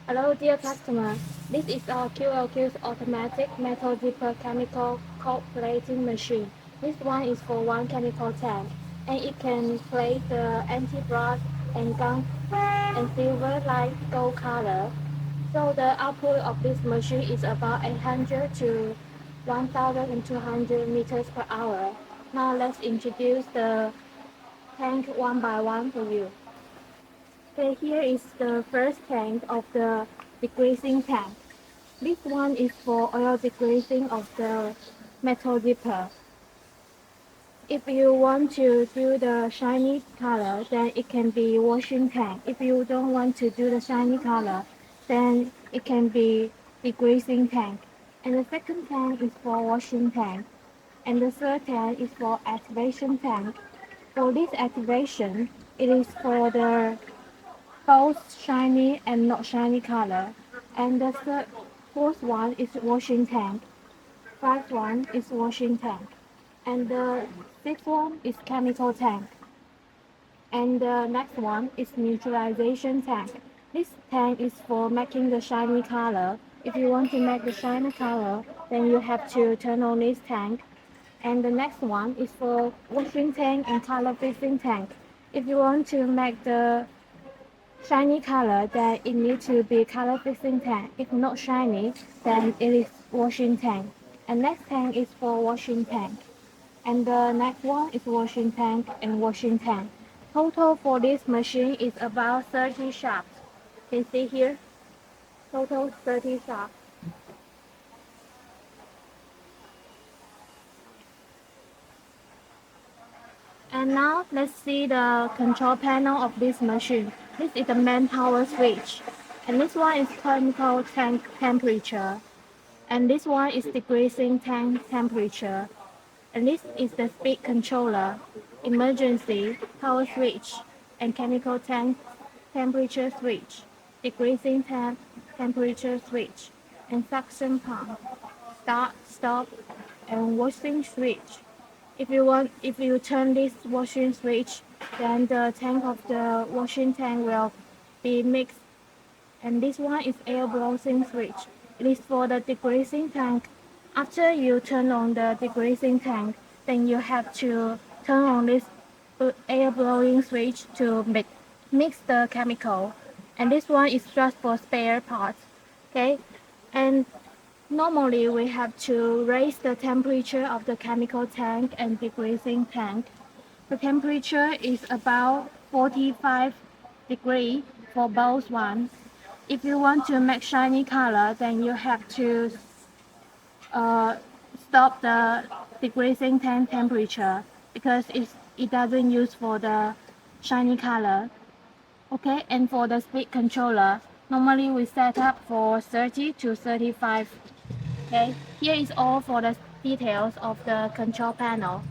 Hello, dear customer. This is our QLQ's automatic metal dipper chemical cold plating machine. This one is for one chemical tank, and it can plate the anti-brass and gum and silver light gold color. So the output of this machine is about 800 to 1,200 meters per hour. Now let's introduce the tank one by one for you. Okay, here is the first tank of the degreasing tank. This one is for oil degreasing of the metal dipper. If you want to do the shiny color, then it can be washing tank. If you don't want to do the shiny color, then it can be degreasing tank. And the second tank is for washing tank. And the third tank is for activation tank. For this activation, it is for the both shiny and not shiny color. And the fourth one is washing tank. Fifth one is washing tank. And the sixth one is chemical tank. And the next one is neutralization tank. This tank is for making the shiny color. If you want to make the shiny color, then you have to turn on this tank. And the next one is for washing tank and color fixing tank. If you want to make the shiny color, then it needs to be color fixing tank. If not shiny, then it is washing tank. And next tank is for washing tank. And the next one is washing tank and washing tank. Total for this machine is about 30 shafts. You can see here, total 30 shafts. And now let's see the control panel of this machine. This is the main power switch. And this one is chemical tank temperature. And this one is degreasing tank temperature. And this is the speed controller, emergency, power switch, and chemical tank temperature switch, degreasing tank temperature switch, and suction pump, start, stop, and washing switch. If you turn this washing switch, then the tank of the washing tank will be mixed. And this one is air blowing switch. It is for the degreasing tank. After you turn on the degreasing tank, then you have to turn on this air blowing switch to mix the chemical. And this one is just for spare parts. Okay, and normally we have to raise the temperature of the chemical tank and degreasing tank. The temperature is about 45 degrees for both ones. If you want to make shiny color, then you have to stop the degreasing tank temperature because it doesn't use for the shiny color. Okay, and for the speed controller, normally we set up for 30 to 35. Okay, here is all for the details of the control panel.